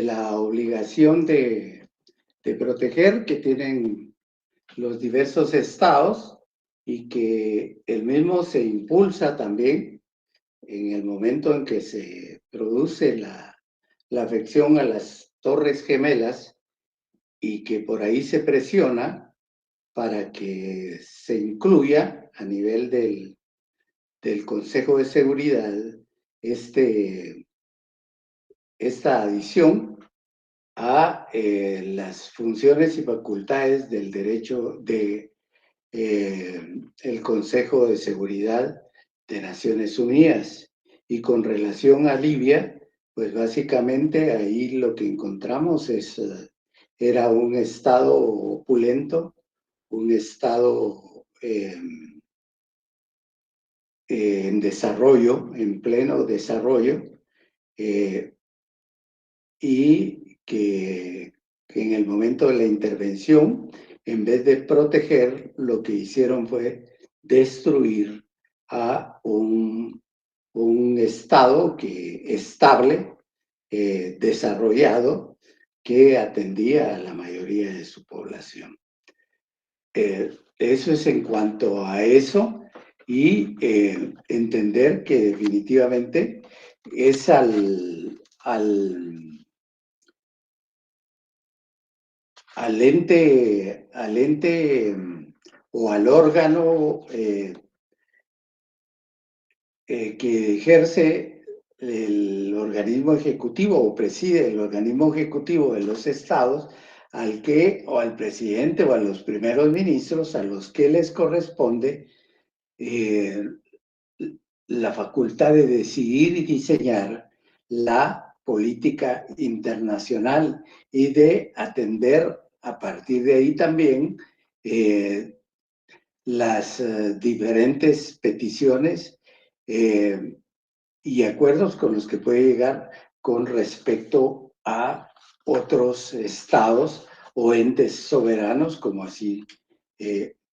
S1: la obligación de proteger que tienen los diversos estados y que el mismo se impulsa también en el momento en que se produce la afección a las Torres Gemelas y que por ahí se presiona para que se incluya a nivel del Consejo de Seguridad esta adición a las funciones y facultades del derecho el Consejo de Seguridad de Naciones Unidas. Y con relación a Libia, pues básicamente ahí lo que encontramos era un estado opulento, un estado en desarrollo, en pleno desarrollo, y que en el momento de la intervención, en vez de proteger, lo que hicieron fue destruir a un estado estable, desarrollado, que atendía a la mayoría de su población. Eso es en cuanto a eso, y entender que definitivamente es al ente o al órgano que ejerce el organismo ejecutivo o preside el organismo ejecutivo de los estados, o al presidente o a los primeros ministros, a los que les corresponde la facultad de decidir y diseñar la política internacional y de atender a partir de ahí también las diferentes peticiones y acuerdos con los que puede llegar con respecto a otros estados o entes soberanos, como así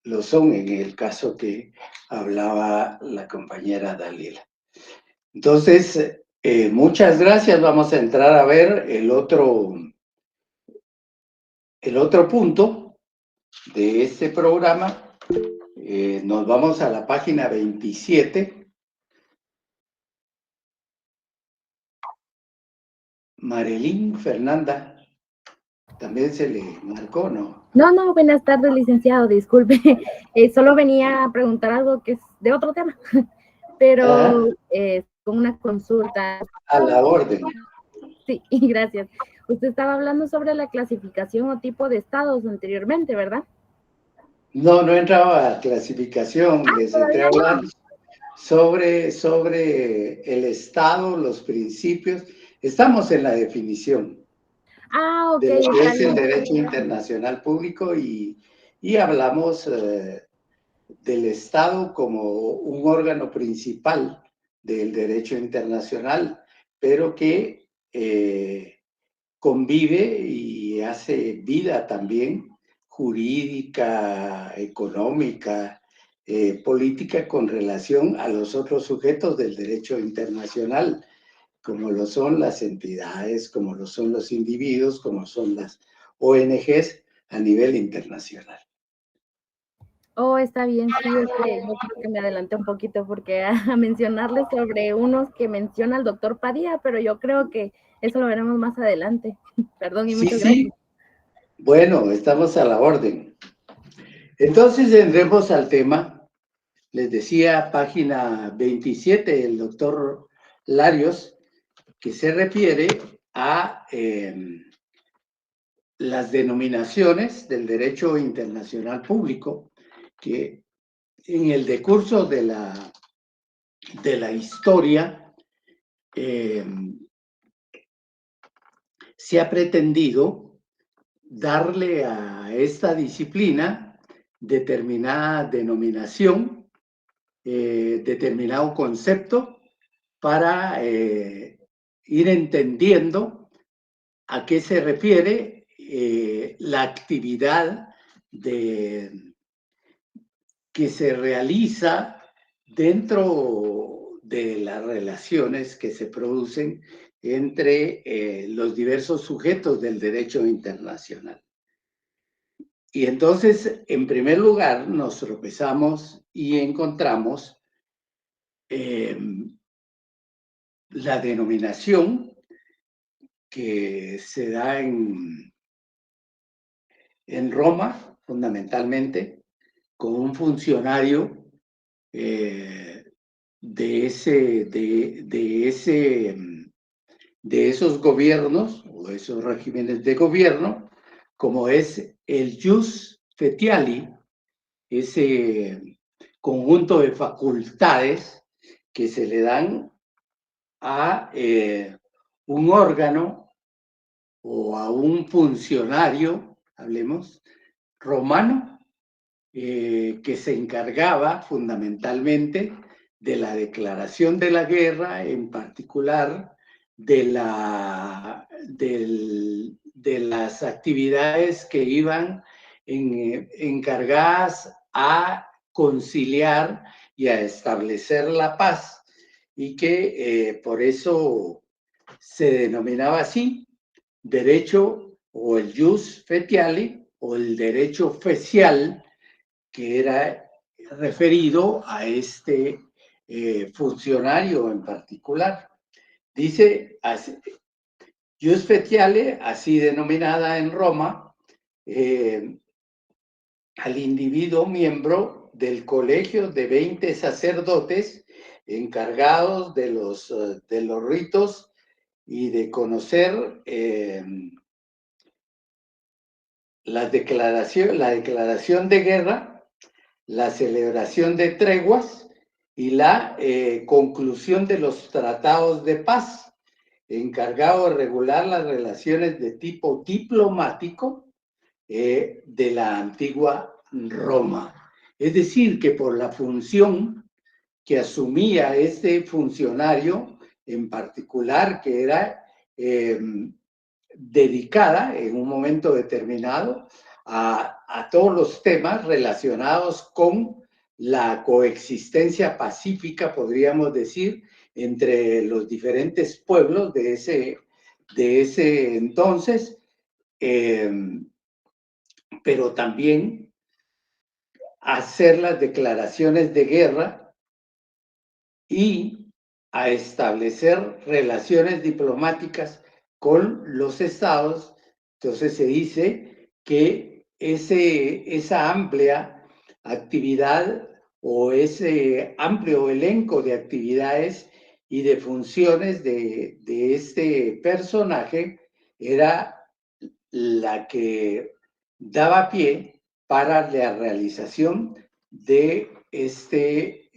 S1: lo son en el caso que hablaba la compañera Dalila. Entonces, muchas gracias. Vamos a entrar a ver el otro punto de este programa. Nos vamos a la página 27. Marilyn Fernanda, ¿también se le marcó, no?
S6: No, buenas tardes, licenciado, disculpe. Solo venía a preguntar algo que es de otro tema, pero con una consulta.
S1: A la orden.
S6: Sí, gracias. Usted estaba hablando sobre la clasificación o tipo de estados anteriormente, ¿verdad?
S1: No entraba a clasificación, les entré a hablar sobre el estado, los principios. Estamos en la definición
S6: Ah, ok,
S1: de lo que
S6: está
S1: es el
S6: bien.
S1: derecho internacional público y hablamos del Estado como un órgano principal del derecho internacional, pero que convive y hace vida también jurídica, económica, política con relación a los otros sujetos del derecho internacional, como lo son las entidades, como lo son los individuos, como son las ONGs a nivel internacional.
S6: Oh, está bien, sí, es que yo creo que me adelanté un poquito porque a mencionarles sobre unos que menciona el doctor Padilla, pero yo creo que eso lo veremos más adelante. Perdón y
S1: Sí,
S6: muchas gracias.
S1: sí. Bueno, estamos a la orden. Entonces, entremos al tema. Les decía, página 27, el doctor Larios, que se refiere a las denominaciones del derecho internacional público, que en el decurso de la historia se ha pretendido darle a esta disciplina determinada denominación, determinado concepto para ir entendiendo a qué se refiere la actividad que se realiza dentro de las relaciones que se producen entre los diversos sujetos del derecho internacional. Y entonces, en primer lugar, nos tropezamos y encontramos la denominación que se da en Roma, fundamentalmente, con un funcionario de esos gobiernos o esos regímenes de gobierno, como es el jus fetiali, ese conjunto de facultades que se le dan a un órgano o a un funcionario, hablemos, romano, que se encargaba fundamentalmente de la declaración de la guerra, en particular de las actividades que iban encargadas a conciliar y a establecer la paz, y que por eso se denominaba así, derecho o el jus fetiali o el derecho fecial, que era referido a este funcionario en particular. Dice, jus fetiale, así denominada en Roma, al individuo miembro del colegio de 20 sacerdotes encargados de los ritos y de conocer la declaración de guerra, la celebración de treguas y la conclusión de los tratados de paz, encargado de regular las relaciones de tipo diplomático de la antigua Roma. Es decir, que por la función que asumía este funcionario en particular, que era dedicada en un momento determinado a todos los temas relacionados con la coexistencia pacífica, podríamos decir, entre los diferentes pueblos de ese entonces, pero también hacer las declaraciones de guerra y a establecer relaciones diplomáticas con los estados. Entonces se dice que esa amplia actividad o ese amplio elenco de actividades y de funciones de este personaje era la que daba pie para la realización de este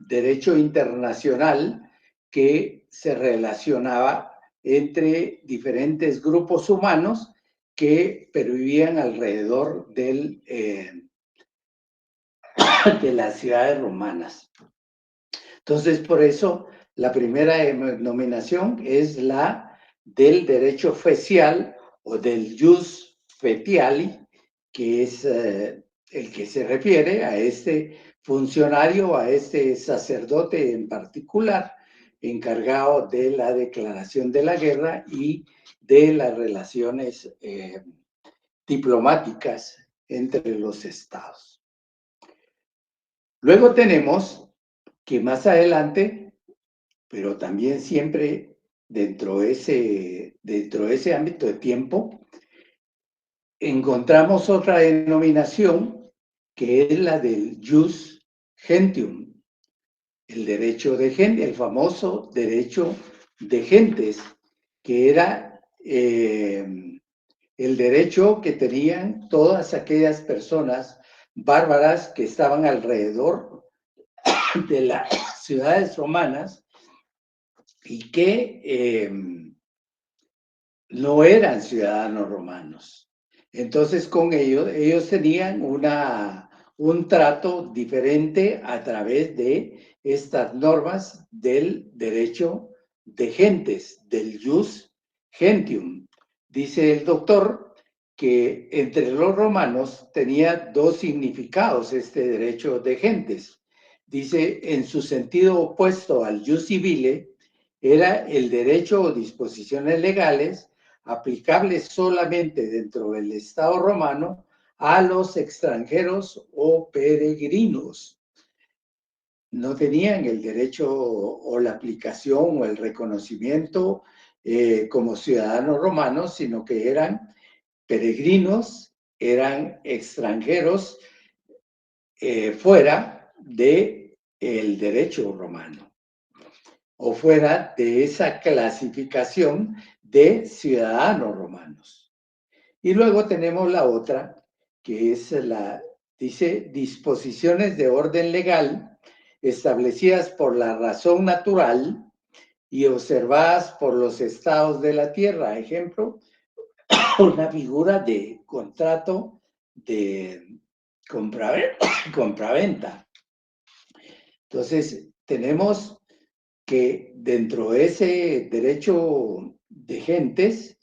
S1: derecho internacional que se relacionaba entre diferentes grupos humanos que pervivían alrededor de las ciudades romanas. Entonces, por eso, la primera denominación es la del derecho fecial o del jus fetiali, que es el que se refiere a este funcionario, a este sacerdote en particular, encargado de la declaración de la guerra y de las relaciones diplomáticas entre los estados. Luego tenemos que más adelante, pero también siempre dentro de ese ámbito de tiempo, encontramos otra denominación que es la del jus gentium, el derecho de gente, el famoso derecho de gentes, que era el derecho que tenían todas aquellas personas bárbaras que estaban alrededor de las ciudades romanas y que no eran ciudadanos romanos. Entonces, con ellos tenían un trato diferente a través de estas normas del derecho de gentes, del jus gentium. Dice el doctor que entre los romanos tenía dos significados este derecho de gentes. Dice, en su sentido opuesto al jus civile, era el derecho o disposiciones legales aplicables solamente dentro del Estado romano a los extranjeros o peregrinos. No tenían el derecho o la aplicación o el reconocimiento como ciudadanos romanos, sino que eran peregrinos, eran extranjeros fuera del derecho romano o fuera de esa clasificación de ciudadanos romanos. Y luego tenemos la otra, que es dice, disposiciones de orden legal establecidas por la razón natural y observadas por los estados de la tierra. Ejemplo, una figura de contrato de compraventa. Entonces, tenemos que dentro de ese derecho de gentes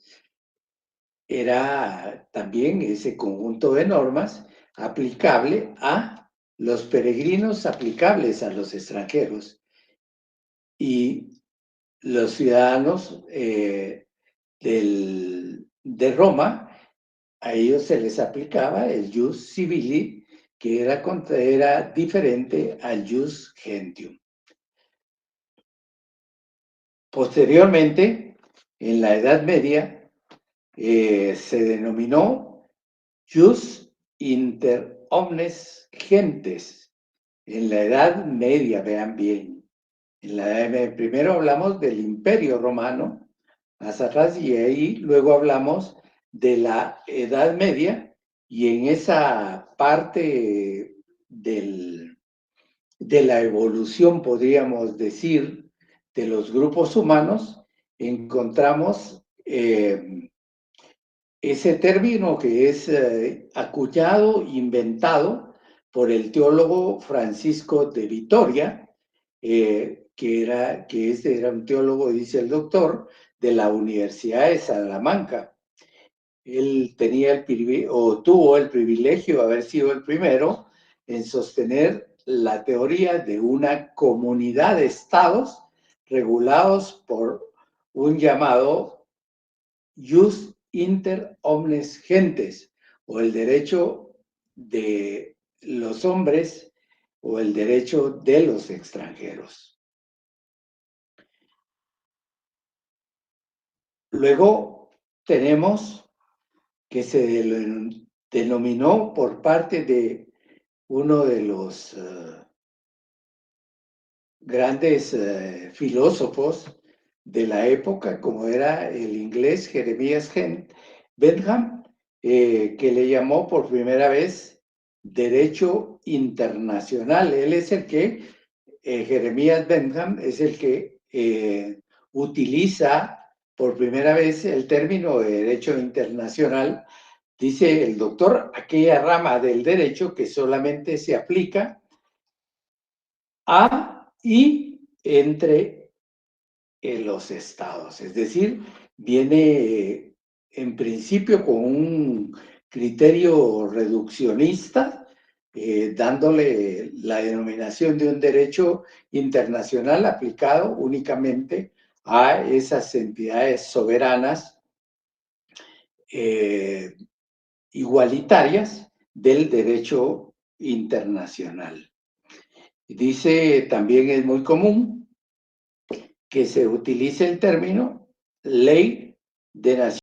S1: era también ese conjunto de normas aplicable a los peregrinos, aplicables a los extranjeros, y los ciudadanos de Roma, a ellos se les aplicaba el jus civili, que era diferente al jus gentium. Posteriormente, en la Edad Media, se denominó jus inter omnes gentes. En la Edad Media, vean bien, primero hablamos del Imperio Romano, más atrás, y ahí luego hablamos de la Edad Media, y en esa parte de la evolución, podríamos decir, de los grupos humanos, encontramos ese término que es acuñado, inventado por el teólogo Francisco de Vitoria, que era un teólogo, dice el doctor, de la Universidad de Salamanca. Él tuvo el privilegio de haber sido el primero en sostener la teoría de una comunidad de estados regulados por un llamado jus inter omnes gentes, o el derecho de los hombres o el derecho de los extranjeros. Luego tenemos que se denominó por parte de uno de los grandes filósofos de la época, como era el inglés Jeremías Bentham, que le llamó por primera vez derecho internacional. Él es el que, Jeremías Bentham, es el que utiliza por primera vez el término de derecho internacional, dice el doctor, aquella rama del derecho que solamente se aplica a y entre los estados. Es decir, viene en principio con un criterio reduccionista, dándole la denominación de un derecho internacional aplicado únicamente a esas entidades soberanas igualitarias del derecho internacional. Dice, también es muy común que se utilice el término ley de nación